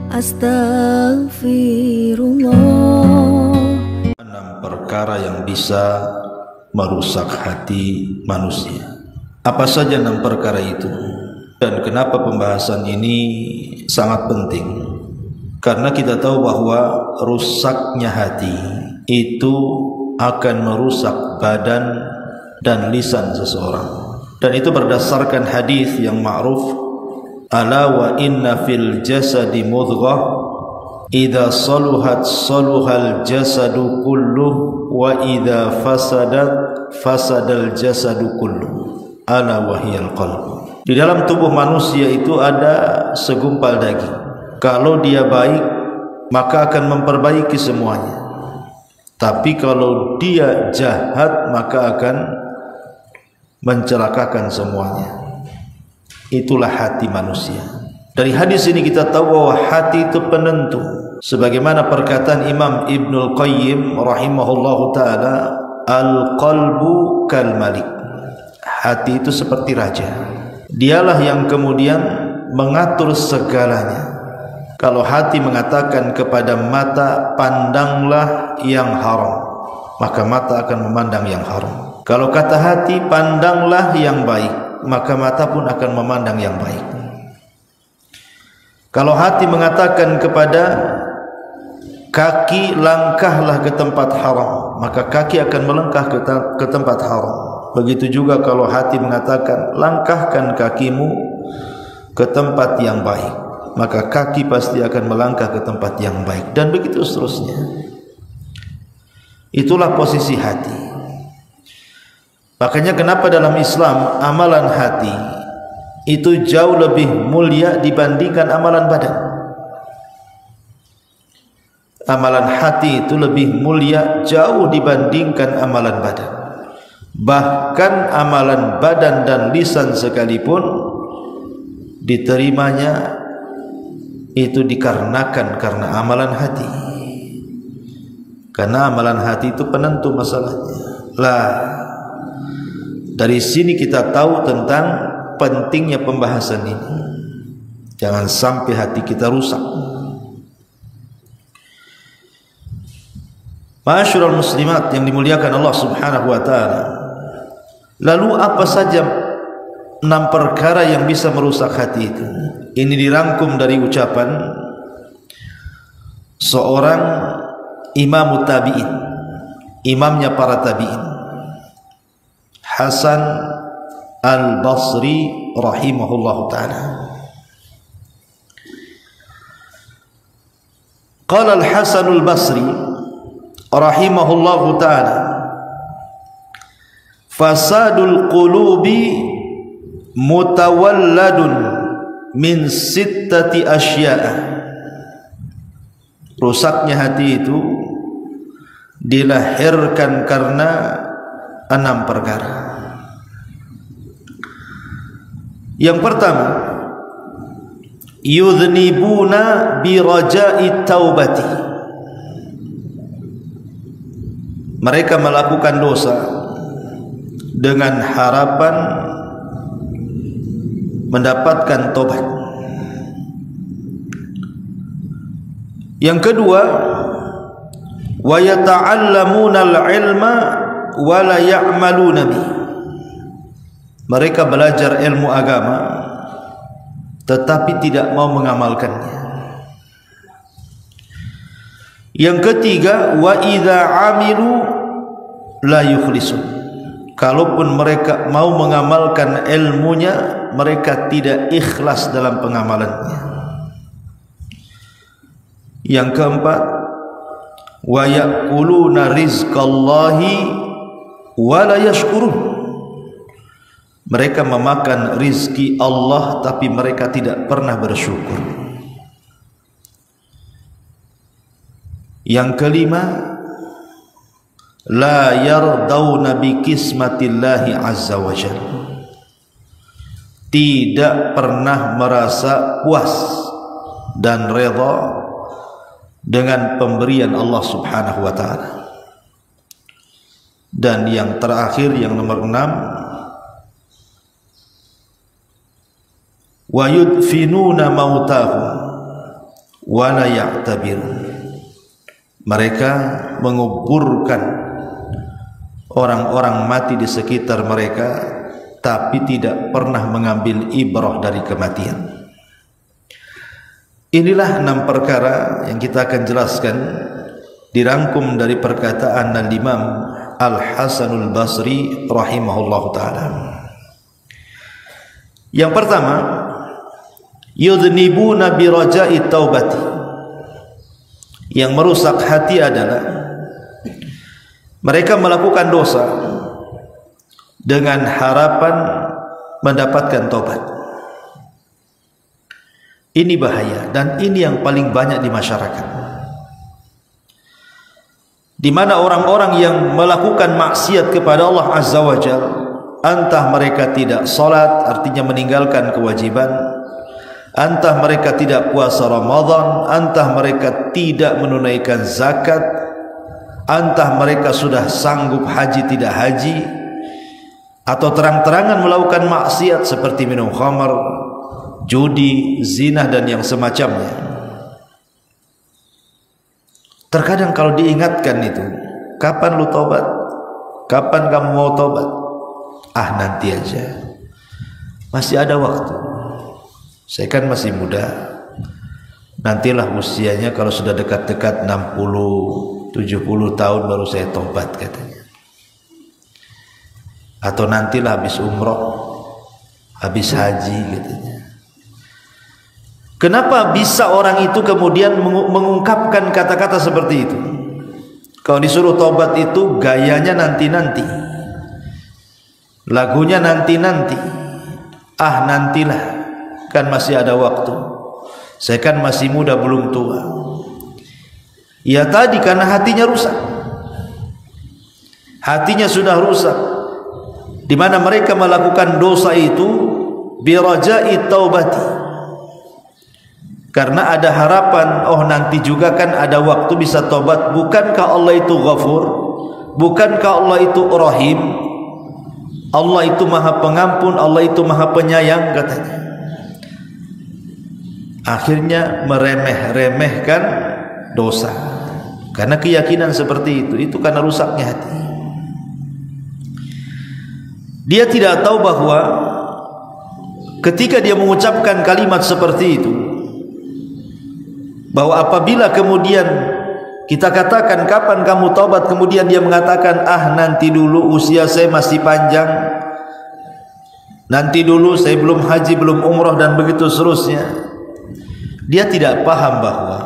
Astaghfirullah. 6 perkara yang bisa merusak hati manusia. Apa saja 6 perkara itu? Dan kenapa pembahasan ini sangat penting? Karena kita tahu bahwa rusaknya hati itu akan merusak badan dan lisan seseorang. Dan itu berdasarkan hadis yang ma'ruf, ala wa inna fil jasadi mudghah idza saluhat saluhal jasadu kulluh wa idza fasadat fasadal jasadu kulluh ala wahiyal qalb. Di dalam tubuh manusia itu ada segumpal daging. Kalau dia baik maka akan memperbaiki semuanya. Tapi kalau dia jahat maka akan mencelakakan semuanya. Itulah hati manusia. Dari hadis ini kita tahu bahwa hati itu penentu. Sebagaimana perkataan Imam Ibnul Qayyim rahimahullahu ta'ala, al-qalbu kal malik. Hati itu seperti raja. Dialah yang kemudian mengatur segalanya. Kalau hati mengatakan kepada mata, pandanglah yang haram, maka mata akan memandang yang haram. Kalau kata hati, pandanglah yang baik, maka mata pun akan memandang yang baik. Kalau hati mengatakan kepada kaki, langkahlah ke tempat haram, maka kaki akan melangkah ke tempat haram. Begitu juga kalau hati mengatakan langkahkan kakimu ke tempat yang baik, maka kaki pasti akan melangkah ke tempat yang baik, dan begitu seterusnya. Itulah posisi hati. Makanya kenapa dalam Islam amalan hati itu jauh lebih mulia dibandingkan amalan badan. Amalan hati itu lebih mulia jauh dibandingkan amalan badan. Bahkan amalan badan dan lisan sekalipun diterimanya itu dikarenakan karena amalan hati. Karena amalan hati itu penentu masalahnya. Lah, dari sini kita tahu tentang pentingnya pembahasan ini. Jangan sampai hati kita rusak. Ma'asyiral muslimat yang dimuliakan Allah Subhanahu wa taala. Lalu apa saja 6 perkara yang bisa merusak hati itu? Ini dirangkum dari ucapan seorang imam tabi'in, imamnya para tabi'in, Hasan al-Basri rahimahullahu ta'ala. Qala al-Hasan al-Basri rahimahullahu ta'ala, fasadul qulubi mutawalladun min 6 asya'a. Rusaknya hati itu dilahirkan karena 6 perkara. Yang pertama, yudhnibuna bi raja'i taubati. Mereka melakukan dosa dengan harapan mendapatkan tobat. Yang kedua, wa yata'allamuna al-ilma wa la ya'maluna bi. Mereka belajar ilmu agama tetapi tidak mau mengamalkannya. Yang ketiga, wa idza amilu la yukhlisun. Kalaupun mereka mau mengamalkan ilmunya, mereka tidak ikhlas dalam pengamalannya. Yang keempat, wa ya'kuluna rizqallahi wa la yashkurun. Mereka memakan rizki Allah tapi mereka tidak pernah bersyukur. Yang kelima, la yardawna bi kismatillahi azza wa jalla. Tidak pernah merasa puas dan redha dengan pemberian Allah Subhanahu wa taala. Dan yang terakhir, yang nomor 6, wa yudfinuna mautahum wa la ya'tabirun. Mereka menguburkan orang-orang mati di sekitar mereka, tapi tidak pernah mengambil ibrah dari kematian. Inilah 6 perkara yang kita akan jelaskan, dirangkum dari perkataan Al-Imam Al-Hasanul Basri rahimahullah ta'ala. Yang pertama, yudhnibuna bi raja'i taubati. Yang merusak hati adalah mereka melakukan dosa dengan harapan mendapatkan taubat. Ini bahaya, dan ini yang paling banyak di masyarakat, di mana orang-orang yang melakukan maksiat kepada Allah Azza wa Jalla, entah mereka tidak salat, artinya meninggalkan kewajiban, entah mereka tidak puasa Ramadan, entah mereka tidak menunaikan zakat, entah mereka sudah sanggup haji tidak haji, atau terang-terangan melakukan maksiat seperti minum khamar, judi, zina, dan yang semacamnya. Terkadang kalau diingatkan itu, kapan lu tobat? Kapan kamu mau tobat? Ah, nanti aja, masih ada waktu, saya kan masih muda, nantilah usianya kalau sudah dekat-dekat 60-70 tahun baru saya tobat katanya. Atau nantilah habis umroh, habis haji katanya. Kenapa bisa orang itu kemudian mengungkapkan kata-kata seperti itu? Kalau disuruh tobat itu gayanya nanti-nanti, lagunya nanti-nanti. Ah, nantilah, kan masih ada waktu, saya kan masih muda belum tua. Ya tadi karena hatinya rusak, hatinya sudah rusak, di mana mereka melakukan dosa itu biraja'i taubati, karena ada harapan, oh nanti juga kan ada waktu bisa tobat. Bukankah Allah itu Ghafur? Bukankah Allah itu Rahim? Allah itu Maha Pengampun, Allah itu Maha Penyayang katanya. Akhirnya meremeh-remehkan dosa karena keyakinan seperti itu karena rusaknya hati. Dia tidak tahu bahwa ketika dia mengucapkan kalimat seperti itu, bahwa apabila kemudian kita katakan kapan kamu taubat, kemudian dia mengatakan ah nanti dulu, usia saya masih panjang, nanti dulu, saya belum haji, belum umrah, dan begitu seterusnya. Dia tidak paham bahwa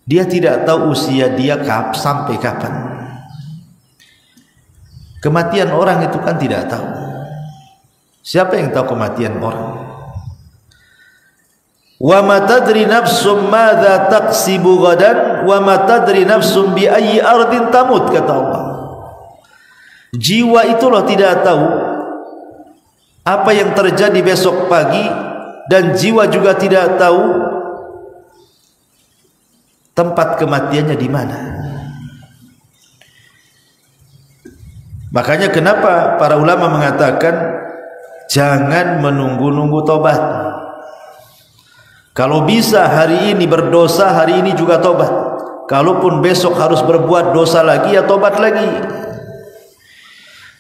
dia tidak tahu usia dia sampai kapan. Kematian orang itu kan tidak tahu. Siapa yang tahu kematian orang? Wa ma tadri nafsum madza taksibu ghadan wa ma tadri nafsum bi ayyi ardin tamut, kata Allah. Jiwa itu loh tidak tahu apa yang terjadi besok pagi, dan jiwa juga tidak tahu tempat kematiannya di mana. Makanya kenapa para ulama mengatakan jangan menunggu-nunggu tobat. Kalau bisa hari ini berdosa, hari ini juga tobat. Kalaupun besok harus berbuat dosa lagi, ya tobat lagi.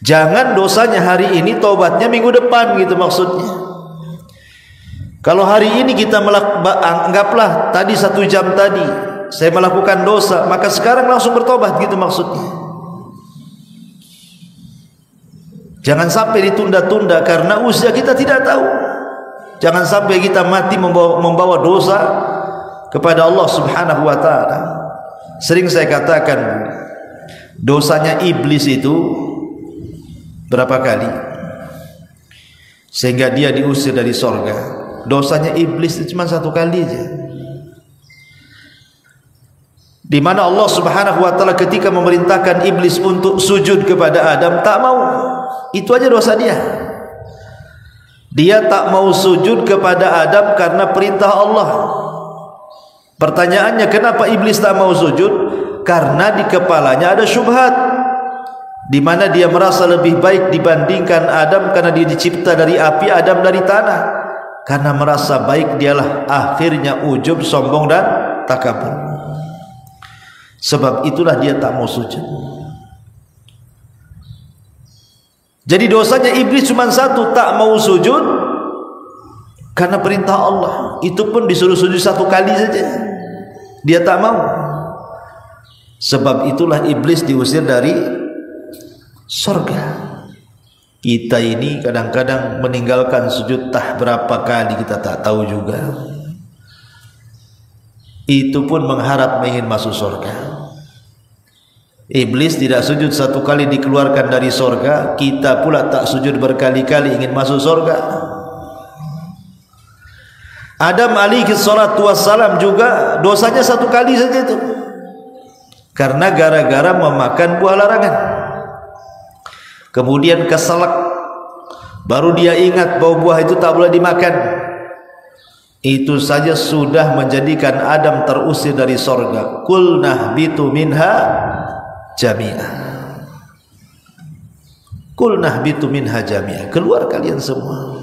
Jangan dosanya hari ini, tobatnya minggu depan, gitu maksudnya. Kalau hari ini kita anggaplah tadi 1 jam tadi saya melakukan dosa, maka sekarang langsung bertobat, gitu maksudnya. Jangan sampai ditunda-tunda karena usia kita tidak tahu. Jangan sampai kita mati membawa dosa kepada Allah Subhanahu wa ta'ala. Sering saya katakan, dosanya iblis itu berapa kali sehingga dia diusir dari sorga? Dosanya iblis itu cuma 1 kali aja, di mana Allah Subhanahu wa ta'ala ketika memerintahkan iblis untuk sujud kepada Adam, tak mau. Itu aja dosa dia. Dia tak mau sujud kepada Adam karena perintah Allah. Pertanyaannya, kenapa iblis tak mau sujud? Karena di kepalanya ada syubhat, di mana dia merasa lebih baik dibandingkan Adam karena dia dicipta dari api, Adam dari tanah. karena merasa baik dialah, akhirnya ujub, sombong dan takabur. Sebab itulah dia tak mau sujud. Jadi dosanya iblis cuma satu, tak mau sujud karena perintah Allah. Itu pun disuruh sujud 1 kali saja, dia tak mau. Sebab itulah iblis diusir dari surga. Kita ini kadang-kadang meninggalkan sujud berapa kali kita tak tahu juga. Itu pun mengharap ingin masuk surga. Iblis tidak sujud 1 kali dikeluarkan dari surga, kita pula tak sujud berkali-kali ingin masuk surga. Adam alaihi salatu wassalam juga dosanya 1 kali saja itu, karena gara-gara memakan buah larangan. Kemudian keselak, baru dia ingat bahwa buah itu tak boleh dimakan. Itu saja sudah menjadikan Adam terusir dari sorga. Qulna bitu minha jami'ah. Qulna bitu minha jami'ah. Keluar kalian semua.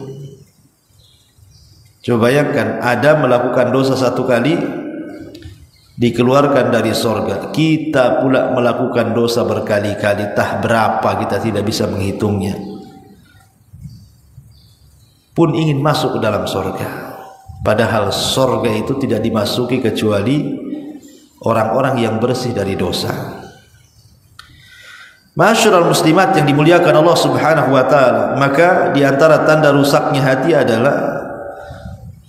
Coba bayangkan, Adam melakukan dosa 1 kali, dikeluarkan dari sorga. Kita pula melakukan dosa berkali-kali, tah berapa kita tidak bisa menghitungnya, pun ingin masuk ke dalam sorga. Padahal sorga itu tidak dimasuki kecuali orang-orang yang bersih dari dosa. Masyarul muslimat yang dimuliakan Allah subhanahu wa ta'ala, maka diantara tanda rusaknya hati adalah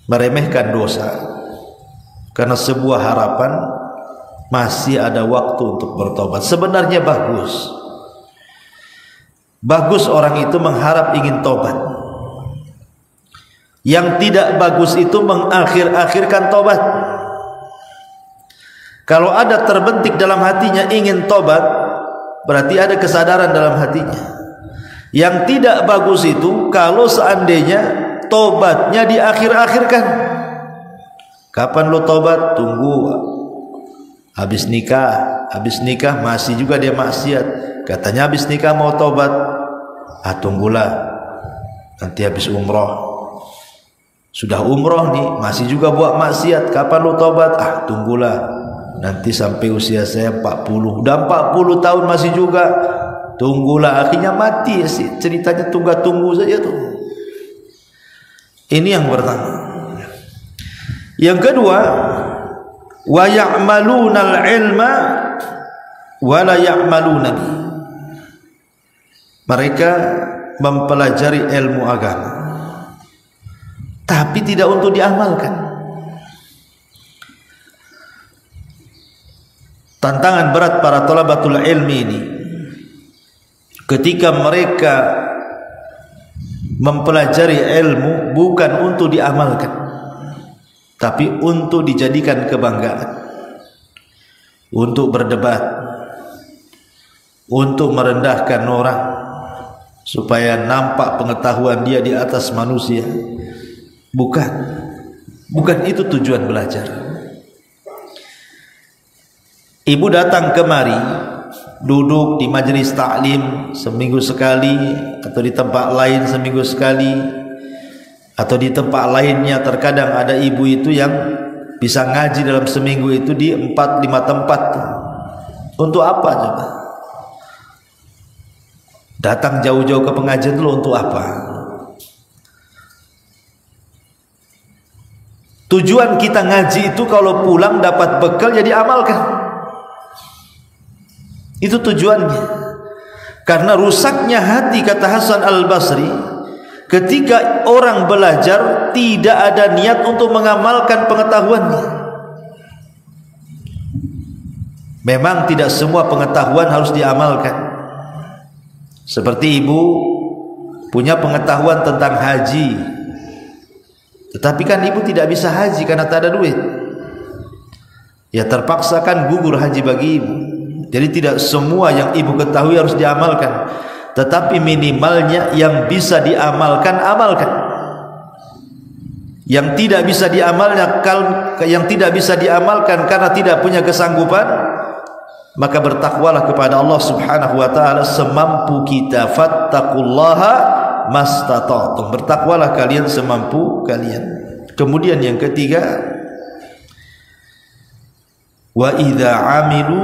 meremehkan dosa. Karena sebuah harapan masih ada waktu untuk bertobat. Sebenarnya bagus. Bagus orang itu mengharap ingin tobat. Yang tidak bagus itu mengakhir-akhirkan tobat. Kalau ada terbentik dalam hatinya ingin tobat, berarti ada kesadaran dalam hatinya. Yang tidak bagus itu kalau seandainya tobatnya diakhir-akhirkan. Kapan lo tobat? Tunggu habis nikah. Habis nikah masih juga dia maksiat. Katanya habis nikah mau tobat. Tunggulah nanti habis umroh. Sudah umroh nih, masih juga buat maksiat. Kapan lo tobat? Tunggulah nanti sampai usia saya 40. Udah 40 tahun masih juga. Tunggulah, akhirnya mati ya sih. Ceritanya tunggu saja tuh. Ini yang pertama. Yang kedua, wa ya'malunal ilma wa la ya'maluna. Mereka mempelajari ilmu agama tapi tidak untuk diamalkan. Tantangan berat para thalabatul ilmi ini ketika mereka mempelajari ilmu bukan untuk diamalkan, tapi untuk dijadikan kebanggaan, untuk berdebat, untuk merendahkan orang supaya nampak pengetahuan dia di atas manusia. Bukan itu tujuan belajar. Ibu datang kemari, duduk di majelis taklim seminggu sekali, atau di tempat lain seminggu sekali, atau di tempat lainnya. Terkadang ada ibu itu yang bisa ngaji dalam seminggu itu di 4-5 tempat. Untuk apa coba? Datang jauh-jauh ke pengajian dulu untuk apa? Tujuan kita ngaji itu kalau pulang dapat bekal jadi amalkan. Itu tujuannya. Karena rusaknya hati, kata Hasan Al-Basri, ketika orang belajar tidak ada niat untuk mengamalkan pengetahuannya. Memang tidak semua pengetahuan harus diamalkan. Seperti ibu punya pengetahuan tentang haji, tetapi kan ibu tidak bisa haji karena tak ada duit. Ya terpaksa kan gugur haji bagi ibu. Jadi tidak semua yang ibu ketahui harus diamalkan, tetapi minimalnya yang bisa diamalkan, amalkan. Yang tidak bisa diamalkan karena tidak punya kesanggupan, maka bertakwalah kepada Allah subhanahu wa ta'ala semampu kita. Fattaqullaha mastata'tum, bertakwalah kalian semampu kalian. Kemudian yang ketiga, wa idza amilu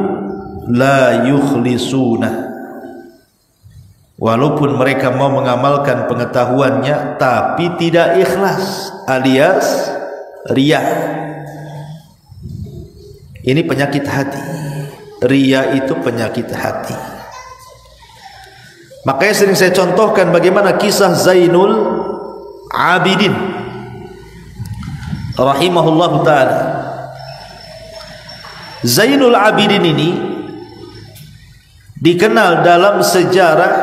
la yukhlisuna, walaupun mereka mau mengamalkan pengetahuannya tapi tidak ikhlas, alias riya. Ini penyakit hati. Riya itu penyakit hati. Makanya sering saya contohkan bagaimana kisah Zainul Abidin rahimahullahu ta'ala. Zainul Abidin ini dikenal dalam sejarah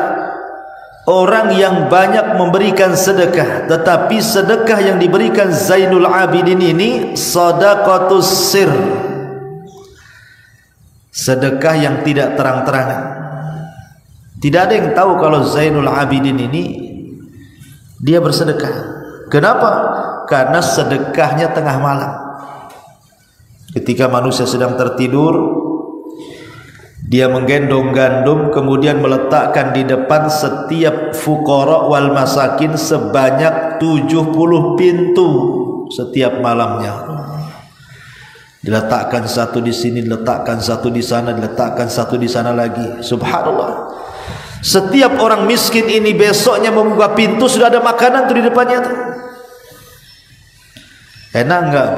orang yang banyak memberikan sedekah, tetapi sedekah yang diberikan Zainul Abidin ini sadaqatus sir, sedekah yang tidak terang-terangan. Tidak ada yang tahu kalau Zainul Abidin ini dia bersedekah. Kenapa? Karena sedekahnya tengah malam, ketika manusia sedang tertidur, dia menggendong gandum kemudian meletakkan di depan setiap fuqara wal masakin sebanyak 70 pintu setiap malamnya. Diletakkan satu di sini, diletakkan satu di sana, diletakkan satu di sana lagi. Subhanallah. Setiap orang miskin ini besoknya membuka pintu sudah ada makanan tuh di depannya tuh. Enak enggak?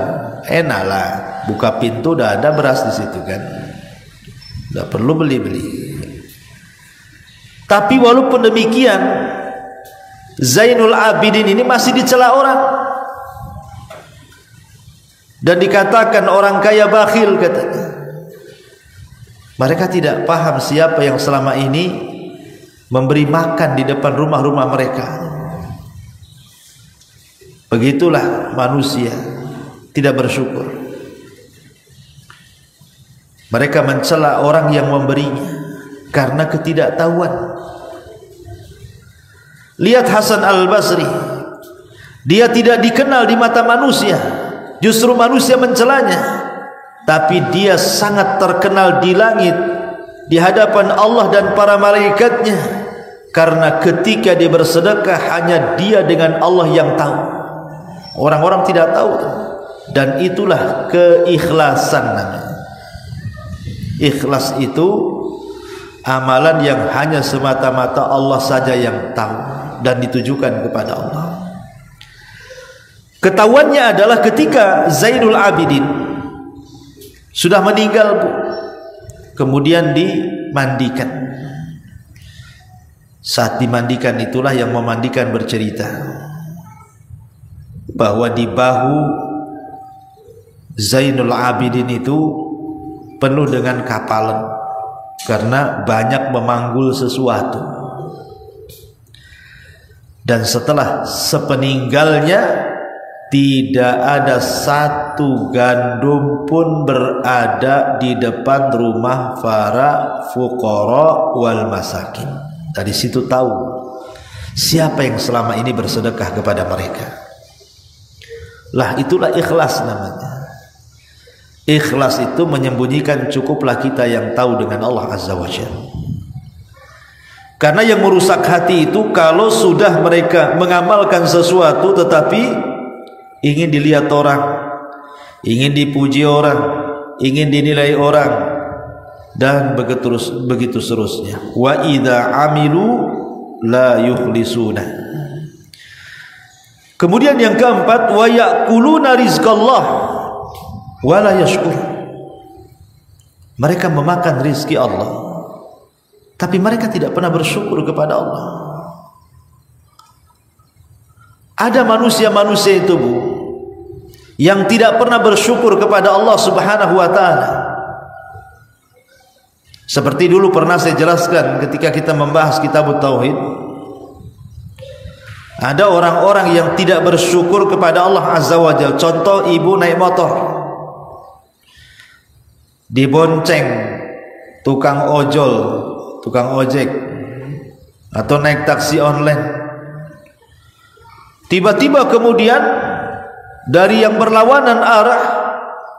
Enak lah. Buka pintu udah ada beras di situ kan. Enggak perlu beli-beli. Tapi walaupun demikian, Zainul Abidin ini masih dicela orang. Dan dikatakan orang kaya bakhil katanya. Mereka tidak paham siapa yang selama ini memberi makan di depan rumah-rumah mereka. Begitulah manusia tidak bersyukur. Mereka mencela orang yang memberinya karena ketidaktahuan. Lihat Hasan Al-Basri, dia tidak dikenal di mata manusia, justru manusia mencelanya, tapi dia sangat terkenal di langit di hadapan Allah dan para malaikatnya, karena ketika dia bersedekah hanya dia dengan Allah yang tahu. Orang-orang tidak tahu. Dan itulah keikhlasan namanya. Ikhlas itu amalan yang hanya semata-mata Allah saja yang tahu dan ditujukan kepada Allah. Ketahuannya adalah ketika Zainul Abidin sudah meninggal, Bu, kemudian dimandikan. Saat dimandikan itulah yang memandikan bercerita bahwa di bahu Zainul Abidin itu penuh dengan kapalan karena banyak memanggul sesuatu. Dan setelah sepeninggalnya tidak ada satu gandum pun berada di depan rumah para fuqara wal masakin. Dari situ tahu siapa yang selama ini bersedekah kepada mereka. Lah itulah ikhlas namanya. Ikhlas itu menyembunyikan cukuplah kita yang tahu dengan Allah Azza wa Jalla. Karena yang merusak hati itu kalau sudah mereka mengamalkan sesuatu tetapi ingin dilihat orang, ingin dipuji orang, ingin dinilai orang, dan begitu seterusnya. Wa idza amilu la yukhlisuna. Kemudian yang keempat, wa ya'kuluna rizqallah wa la yashkur. Mereka memakan rizki Allah tapi mereka tidak pernah bersyukur kepada Allah. Ada manusia-manusia itu, Bu, yang tidak pernah bersyukur kepada Allah Subhanahu wa taala. Seperti dulu pernah saya jelaskan ketika kita membahas kitab Tauhid, ada orang-orang yang tidak bersyukur kepada Allah Azza wa Jalla. Contoh, ibu naik motor, dibonceng tukang ojol, tukang ojek, atau naik taksi online. Tiba-tiba kemudian dari yang berlawanan arah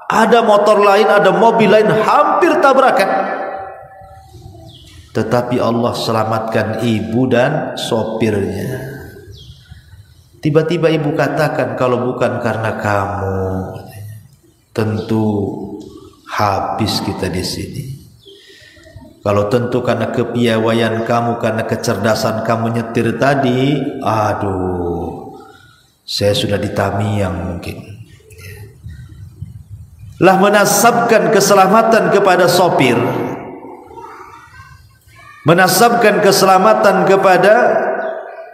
ada motor lain, ada mobil lain, hampir tabrakan. Tetapi Allah selamatkan ibu dan sopirnya. Tiba-tiba ibu katakan, kalau bukan karena kamu, tentu habis kita di sini. Kalau tentu karena kepiawaian kamu, karena kecerdasan kamu nyetir tadi, aduh, saya sudah di Tamiang mungkin. Lah menasabkan keselamatan kepada sopir, menasabkan keselamatan kepada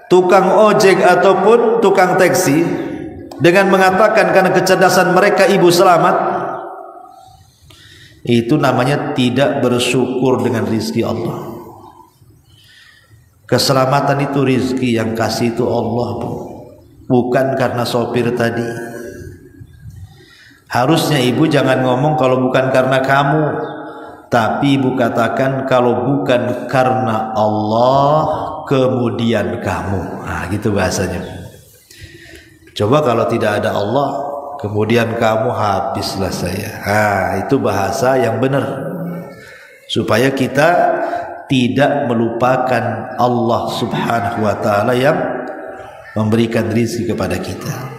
tukang ojek ataupun tukang taksi dengan mengatakan karena kecerdasan mereka ibu selamat, itu namanya tidak bersyukur dengan rizki Allah. Keselamatan itu rizki yang kasih itu Allah, bukan karena sopir tadi. Harusnya ibu jangan ngomong kalau bukan karena kamu, tapi ibu katakan kalau bukan karena Allah kemudian kamu. Nah, gitu bahasanya. Coba kalau tidak ada Allah kemudian kamu, habislah saya. Nah, itu bahasa yang benar, supaya kita tidak melupakan Allah subhanahu wa ta'ala yang memberikan rezeki kepada kita.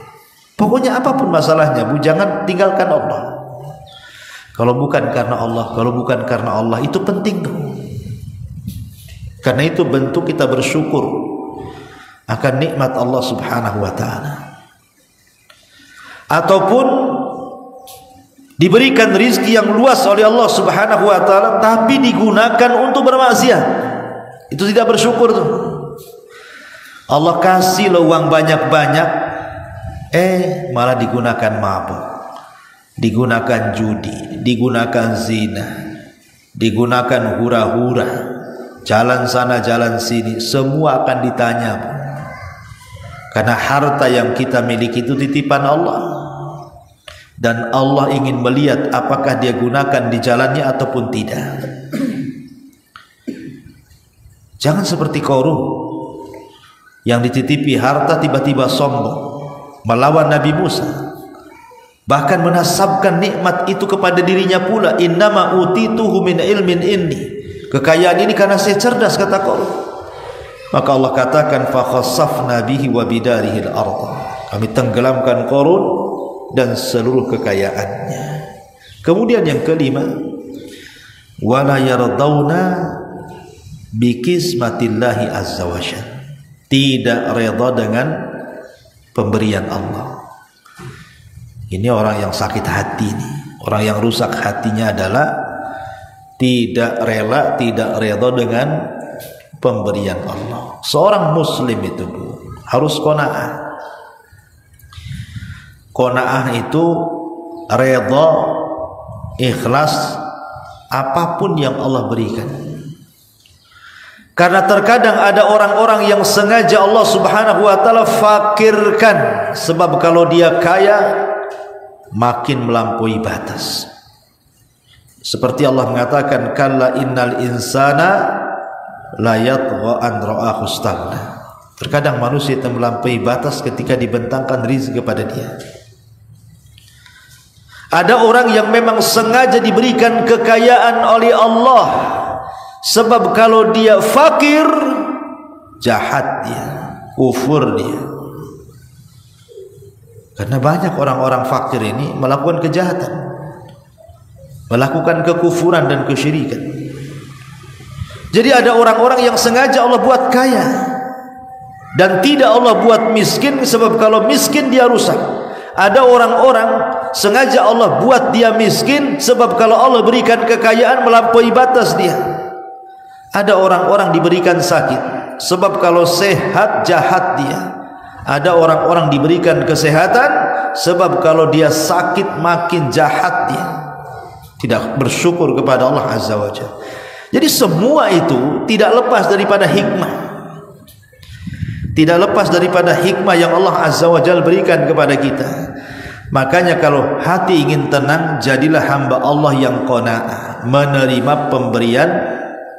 Pokoknya apapun masalahnya, bu, jangan tinggalkan Allah. Kalau bukan karena Allah, kalau bukan karena Allah, itu penting tuh. Karena itu bentuk kita bersyukur akan nikmat Allah subhanahu wa ta'ala. Ataupun diberikan rizki yang luas oleh Allah subhanahu wa ta'ala, tapi digunakan untuk bermaksiat, itu tidak bersyukur tuh. Allah kasih lo uang banyak-banyak, malah digunakan mabuk, digunakan judi, digunakan zina, digunakan hura-hura, jalan sana jalan sini, semua akan ditanya. Karena harta yang kita miliki itu titipan Allah, dan Allah ingin melihat apakah dia gunakan di jalannya ataupun tidak. Jangan seperti Qarun yang dititipi harta tiba-tiba sombong melawan Nabi Musa, bahkan menasabkan nikmat itu kepada dirinya pula. Innama utituhu min ilmin inni, kekayaan ini karena saya cerdas, kata Qarun. Maka Allah katakan fa khassafna bihi wa bidarihi al-ardh, kami tenggelamkan Qarun dan seluruh kekayaannya. Kemudian yang kelima, wala yardawna bikismatillahi azza wa jalla, tidak reda dengan pemberian Allah. Ini orang yang sakit hati nih. Orang yang rusak hatinya adalah tidak rela, tidak reda dengan pemberian Allah. Seorang muslim itu harus qanaah. Qanaah itu reda, ikhlas apapun yang Allah berikan. Karena terkadang ada orang-orang yang sengaja Allah subhanahu wa ta'ala fakirkan, sebab kalau dia kaya makin melampaui batas. Seperti Allah mengatakan, kalla innal insana la yatgha an ra'ahu istaghna. Terkadang manusia itu melampaui batas ketika dibentangkan rezeki kepada dia. Ada orang yang memang sengaja diberikan kekayaan oleh Allah, sebab kalau dia fakir, jahat dia, kufur dia. Karena banyak orang-orang fakir ini melakukan kejahatan, melakukan kekufuran dan kesyirikan. Jadi ada orang-orang yang sengaja Allah buat kaya, dan tidak Allah buat miskin, sebab kalau miskin dia rusak. Ada orang-orang sengaja Allah buat dia miskin, sebab kalau Allah berikan kekayaan melampaui batas dia. Ada orang-orang diberikan sakit, sebab kalau sehat jahat dia. Ada orang-orang diberikan kesehatan, sebab kalau dia sakit makin jahat dia. Tidak bersyukur kepada Allah azza wa jalla. Jadi semua itu tidak lepas daripada hikmah, tidak lepas daripada hikmah yang Allah azza wa jalla berikan kepada kita. Makanya kalau hati ingin tenang, jadilah hamba Allah yang qanaah, menerima pemberian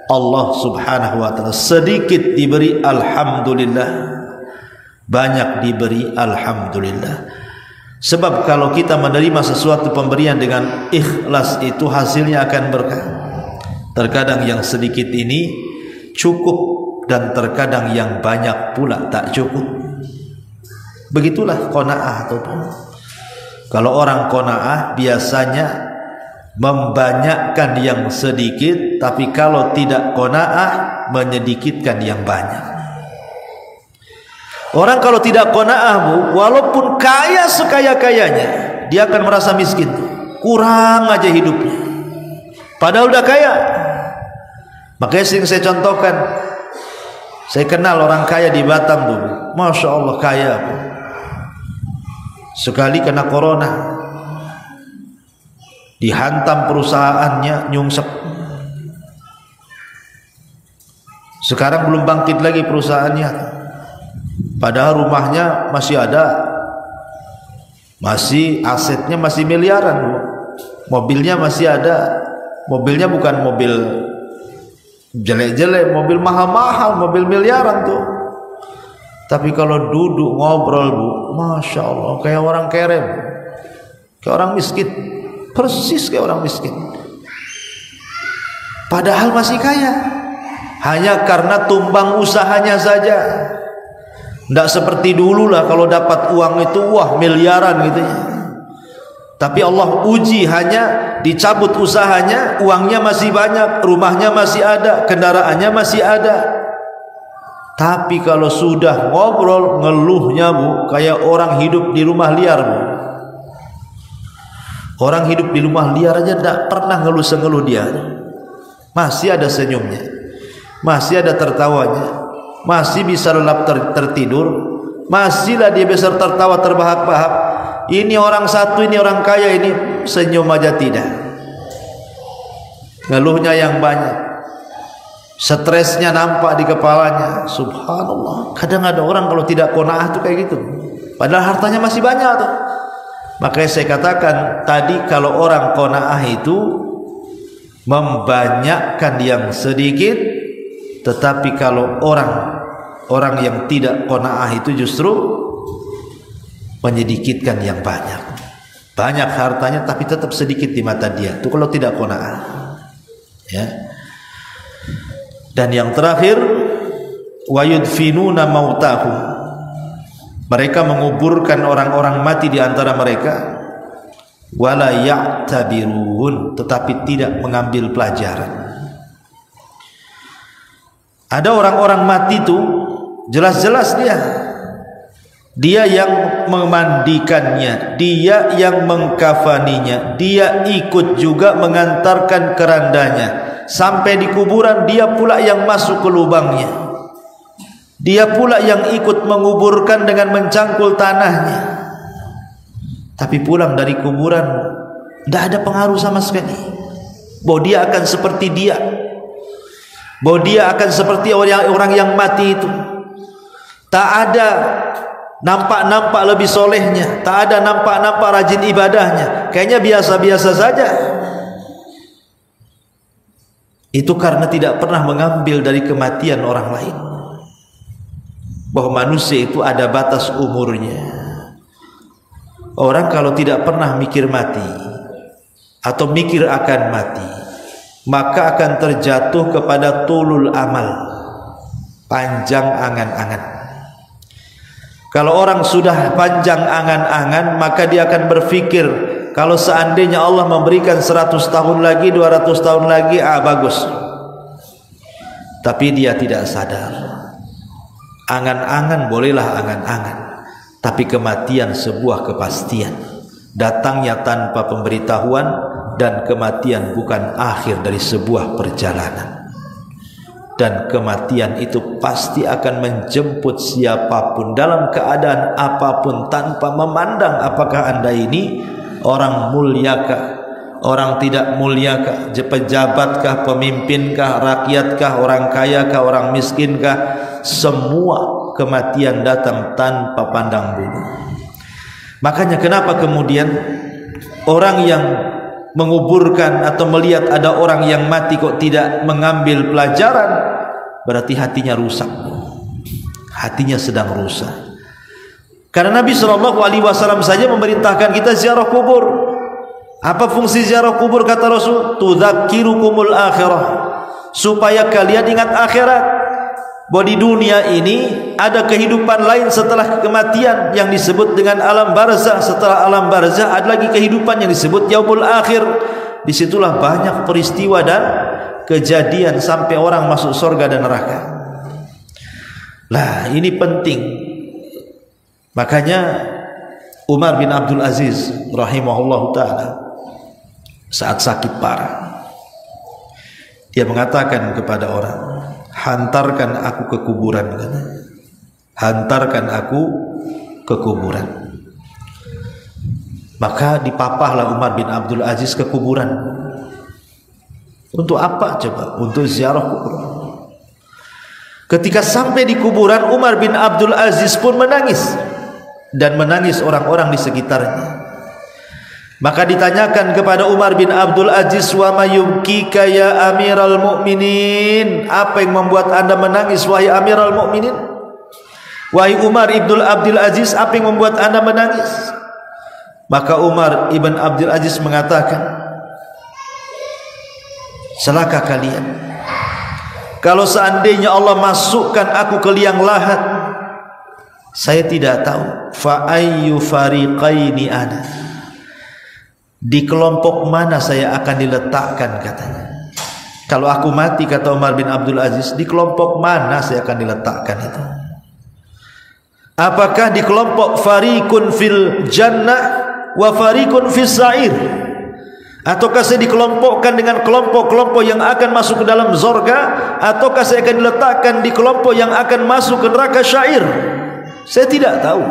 Allah subhanahu wa ta'ala. Sedikit diberi alhamdulillah, banyak diberi alhamdulillah. Sebab kalau kita menerima sesuatu pemberian dengan ikhlas, itu hasilnya akan berkah. Terkadang yang sedikit ini cukup, dan terkadang yang banyak pula tak cukup. Begitulah qanaah itu. Kalau orang qanaah biasanya membanyakkan yang sedikit, tapi kalau tidak qanaah menyedikitkan yang banyak. Orang kalau tidak qanaah, Bu, walaupun kaya sekaya-kayanya, dia akan merasa miskin. Kurang aja hidupnya. Padahal udah kaya. Makanya sering saya contohkan. Saya kenal orang kaya di Batam dulu. Masya Allah kaya, Bu. Sekali kena corona, dihantam perusahaannya, nyungsep. Sekarang belum bangkit lagi perusahaannya, padahal rumahnya masih ada, masih asetnya masih miliaran, Bu. Mobilnya masih ada. Mobilnya bukan mobil jelek-jelek, mobil mahal-mahal, mobil miliaran tuh. Tapi kalau duduk ngobrol, Bu, Masya Allah, kayak orang kerem, kayak orang miskin, persis kayak orang miskin. Padahal masih kaya, hanya karena tumbang usahanya saja. Tidak seperti dulu lah, kalau dapat uang itu wah miliaran gitu ya. Tapi Allah uji, hanya dicabut usahanya, uangnya masih banyak, rumahnya masih ada, kendaraannya masih ada. Tapi kalau sudah ngobrol, ngeluhnya, Bu, kayak orang hidup di rumah liar, Bu. Orang hidup di rumah liar aja tidak pernah ngeluh-ngeluh dia. Masih ada senyumnya, masih ada tertawanya, masih bisa lelap tertidur, masihlah dia bisa tertawa terbahak-bahak. Ini orang satu, ini orang kaya, ini senyum aja tidak. Ngeluhnya yang banyak, stresnya nampak di kepalanya. Subhanallah. Kadang ada orang kalau tidak qanaah tuh kayak gitu, padahal hartanya masih banyak tuh. Makanya saya katakan tadi, kalau orang qanaah itu membanyakkan yang sedikit, tetapi kalau orang yang tidak qanaah itu justru menyedikitkan yang banyak. Banyak hartanya tapi tetap sedikit di mata dia. Itu kalau tidak qanaah. Ya. Dan yang terakhir, wa yudfinuna mautahum. Mereka menguburkan orang-orang mati di antara mereka, wala ya'tabirun, tetapi tidak mengambil pelajaran. Ada orang-orang mati itu jelas-jelas dia yang memandikannya, dia yang mengkafaninya, dia ikut juga mengantarkan kerandanya sampai di kuburan, dia pula yang masuk ke lubangnya, dia pula yang ikut menguburkan dengan mencangkul tanahnya. Tapi pulang dari kuburan tidak ada pengaruh sama sekali bahwa dia akan seperti dia, bahwa dia akan seperti orang yang mati itu. Tak ada nampak-nampak lebih solehnya, tak ada nampak-nampak rajin ibadahnya, kayaknya biasa-biasa saja. Itu karena tidak pernah mengambil dari kematian orang lain, bahwa manusia itu ada batas umurnya. Orang kalau tidak pernah mikir mati atau mikir akan mati, maka akan terjatuh kepada tulul amal, panjang angan-angan. Kalau orang sudah panjang angan-angan, maka dia akan berpikir, kalau seandainya Allah memberikan 100 tahun lagi, 200 tahun lagi, bagus. Tapi dia tidak sadar, angan-angan bolehlah angan-angan, tapi kematian sebuah kepastian, datangnya tanpa pemberitahuan, dan kematian bukan akhir dari sebuah perjalanan. Dan kematian itu pasti akan menjemput siapapun dalam keadaan apapun, tanpa memandang apakah anda ini orang muliakah, orang tidak muliakah, pejabatkah, pemimpinkah, rakyatkah, orang kayakah, orang miskinkah. Semua kematian datang tanpa pandang bulu. Makanya kenapa kemudian orang yang menguburkan atau melihat ada orang yang mati kok tidak mengambil pelajaran, berarti hatinya rusak, hatinya sedang rusak. Karena Nabi SAW saja memerintahkan kita ziarah kubur. Apa fungsi ziarah kubur kata Rasul? Tudzakirukumul akhirah, supaya kalian ingat akhirat. bahwa di dunia ini ada kehidupan lain setelah kematian yang disebut dengan alam barzah. Setelah alam barzah ada lagi kehidupan yang disebut yaumul akhir. Disitulah banyak peristiwa dan kejadian sampai orang masuk surga dan neraka. Lah, ini penting. Makanya Umar bin Abdul Aziz rahimahullahu ta'ala saat sakit parah, dia mengatakan kepada orang, hantarkan aku ke kuburan, hantarkan aku ke kuburan. Maka dipapahlah Umar bin Abdul Aziz ke kuburan. Untuk apa coba? Untuk ziarah kuburan. Ketika sampai di kuburan, Umar bin Abdul Aziz pun menangis, dan menangis orang-orang di sekitarnya. Maka ditanyakan kepada Umar bin Abdul Aziz, wa mayubkika ya Amiral Mukminin, apa yang membuat anda menangis wahai Amiral Mukminin? Wahai Umar ibn Abdul Aziz, apa yang membuat anda menangis? Maka Umar ibn Abdul Aziz mengatakan, celaka kalian, kalau seandainya Allah masukkan aku ke liang lahat, saya tidak tahu fa ayyu fariqaini ana, di kelompok mana saya akan diletakkan, katanya. Kalau aku mati, kata Umar bin Abdul Aziz, di kelompok mana saya akan diletakkan itu? Apakah di kelompok fariqun fil jannah wa fariqun fis sa'ir, ataukah saya dikelompokkan dengan kelompok-kelompok yang akan masuk ke dalam surga, ataukah saya akan diletakkan di kelompok yang akan masuk ke neraka syair? Saya tidak tahu.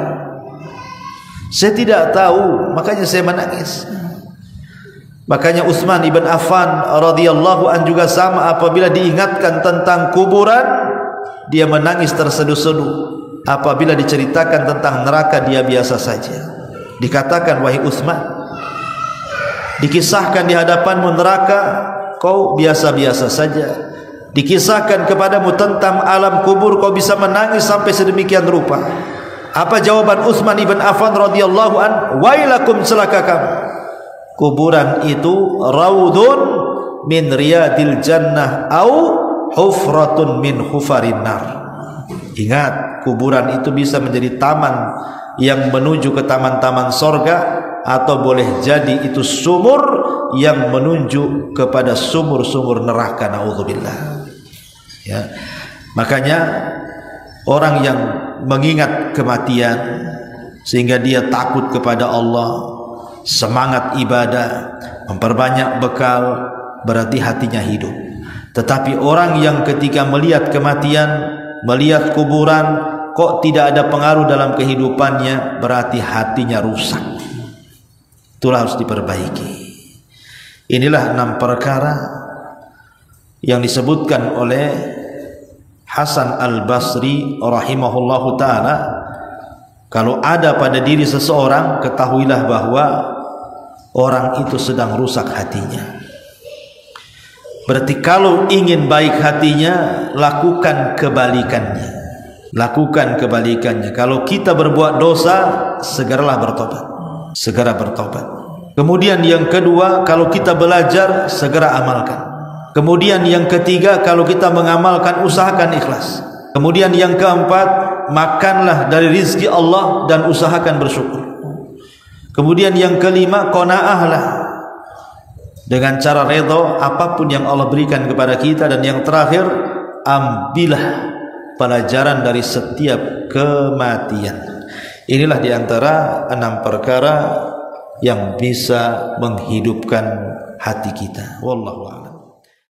Saya tidak tahu, makanya saya menangis. Makanya Utsman ibn Affan radhiyallahu an juga sama, apabila diingatkan tentang kuburan dia menangis terseduh-seduh. Apabila diceritakan tentang neraka dia biasa saja. Dikatakan, wahai Utsman, dikisahkan di hadapanmu neraka, kau biasa-biasa saja. Dikisahkan kepadamu tentang alam kubur, kau bisa menangis sampai sedemikian rupa. Apa jawaban Utsman ibn Affan radhiyallahu an? Wailakum, celaka kamu. Kuburan itu raudun min riyadil jannah au hufratun min hufarin nar. Ingat, kuburan itu bisa menjadi taman yang menuju ke taman-taman sorga, atau boleh jadi itu sumur yang menuju kepada sumur-sumur neraka, naudzubillah. Ya. Makanya orang yang mengingat kematian sehingga dia takut kepada Allah, semangat ibadah, memperbanyak bekal, berarti hatinya hidup. Tetapi orang yang ketika melihat kematian, melihat kuburan, kok tidak ada pengaruh dalam kehidupannya, berarti hatinya rusak. Itulah harus diperbaiki. Inilah 6 perkara yang disebutkan oleh Hasan al-Basri rahimahullahu ta'ala. Kalau ada pada diri seseorang, ketahuilah bahwa orang itu sedang rusak hatinya. Berarti kalau ingin baik hatinya, lakukan kebalikannya. Lakukan kebalikannya. Kalau kita berbuat dosa, segeralah bertobat. Segera bertobat. Kemudian yang kedua, kalau kita belajar, segera amalkan. Kemudian yang ketiga, kalau kita mengamalkan, usahakan ikhlas. Kemudian yang keempat, makanlah dari rizki Allah dan usahakan bersyukur. Kemudian yang kelima, qanaahlah dengan cara redha apapun yang Allah berikan kepada kita. Dan yang terakhir, ambillah pelajaran dari setiap kematian. Inilah diantara 6 perkara yang bisa menghidupkan hati kita. Wallahu a'lam.